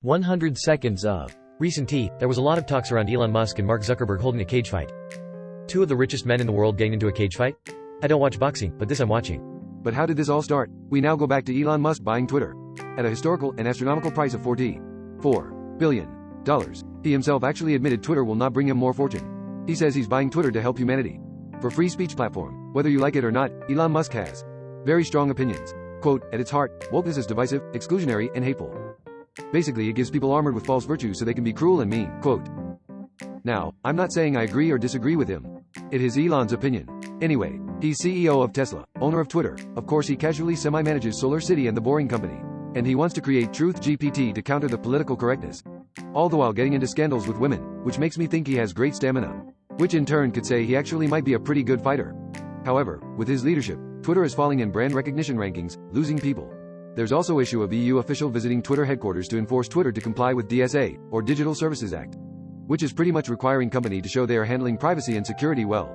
100 seconds of recent tea. There was a lot of talks around Elon Musk and Mark Zuckerberg holding a cage fight. Two of the richest men in the world getting into a cage fight? I don't watch boxing, but this I'm watching. But how did this all start? We now go back to Elon Musk buying Twitter at a historical and astronomical price of $4 billion. He himself actually admitted Twitter will not bring him more fortune. He says he's buying Twitter to help humanity. For free speech platform, whether you like it or not, Elon Musk has very strong opinions. Quote, at its heart, wokeness is divisive, exclusionary, and hateful. Basically, it gives people armored with false virtues so they can be cruel and mean. Quote. Now, I'm not saying I agree or disagree with him. It is Elon's opinion. Anyway, he's CEO of Tesla, owner of Twitter. Of course, he casually semi-manages Solar City and The Boring Company. And he wants to create Truth GPT to counter the political correctness. All the while getting into scandals with women, which makes me think he has great stamina. Which in turn could say he actually might be a pretty good fighter. However, with his leadership, Twitter is falling in brand recognition rankings, losing people. There's also issue of EU official visiting Twitter headquarters to enforce Twitter to comply with DSA, or Digital Services Act, which is pretty much requiring company to show they are handling privacy and security well.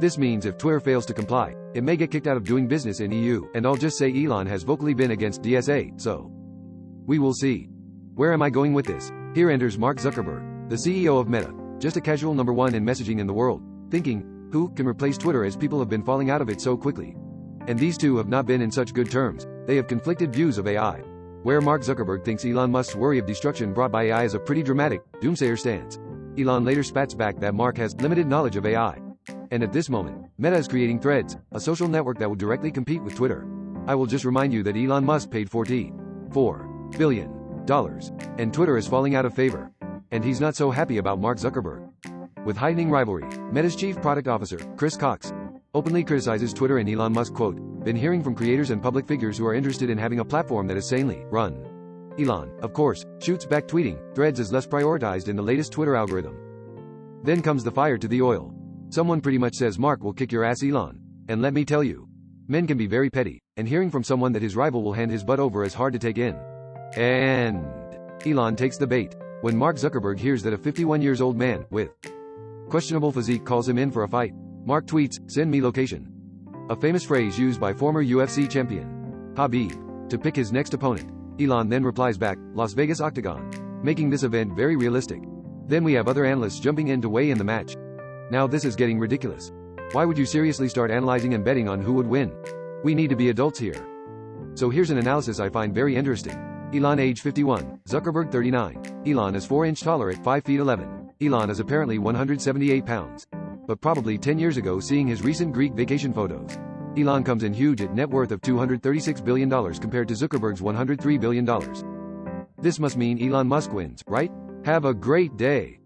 This means if Twitter fails to comply, it may get kicked out of doing business in EU, and I'll just say Elon has vocally been against DSA, so we will see. Where am I going with this? Here enters Mark Zuckerberg, the CEO of Meta, just a casual number one in messaging in the world, thinking, who can replace Twitter as people have been falling out of it so quickly? And these two have not been in such good terms. They have conflicted views of AI. Where Mark Zuckerberg thinks Elon Musk's worry of destruction brought by AI is a pretty dramatic, doomsayer stance. Elon later spats back that Mark has limited knowledge of AI. And at this moment, Meta is creating Threads, a social network that will directly compete with Twitter. I will just remind you that Elon Musk paid $4 billion, and Twitter is falling out of favor. And he's not so happy about Mark Zuckerberg. With heightening rivalry, Meta's chief product officer, Chris Cox, openly criticizes Twitter and Elon Musk, quote, been hearing from creators and public figures who are interested in having a platform that is sanely run. Elon, of course, shoots back tweeting, Threads is less prioritized in the latest Twitter algorithm. Then comes the fire to the oil. Someone pretty much says Mark will kick your ass, Elon. And let me tell you, men can be very petty, and hearing from someone that his rival will hand his butt over is hard to take in. And Elon takes the bait. When Mark Zuckerberg hears that a 51-year-old man with questionable physique calls him in for a fight, Mark tweets, send me location. A famous phrase used by former UFC champion Khabib to pick his next opponent. Elon then replies back, Las Vegas Octagon, making this event very realistic. Then we have other analysts jumping in to weigh in the match. Now this is getting ridiculous. Why would you seriously start analyzing and betting on who would win? We need to be adults here. So here's an analysis I find very interesting. Elon age 51, Zuckerberg 39. Elon is 4 inches taller at 5 feet 11. Elon is apparently 178 pounds. But probably 10 years ago, seeing his recent Greek vacation photos, Elon comes in huge at net worth of $236 billion compared to Zuckerberg's $103 billion. This must mean Elon Musk wins, right? Have a great day.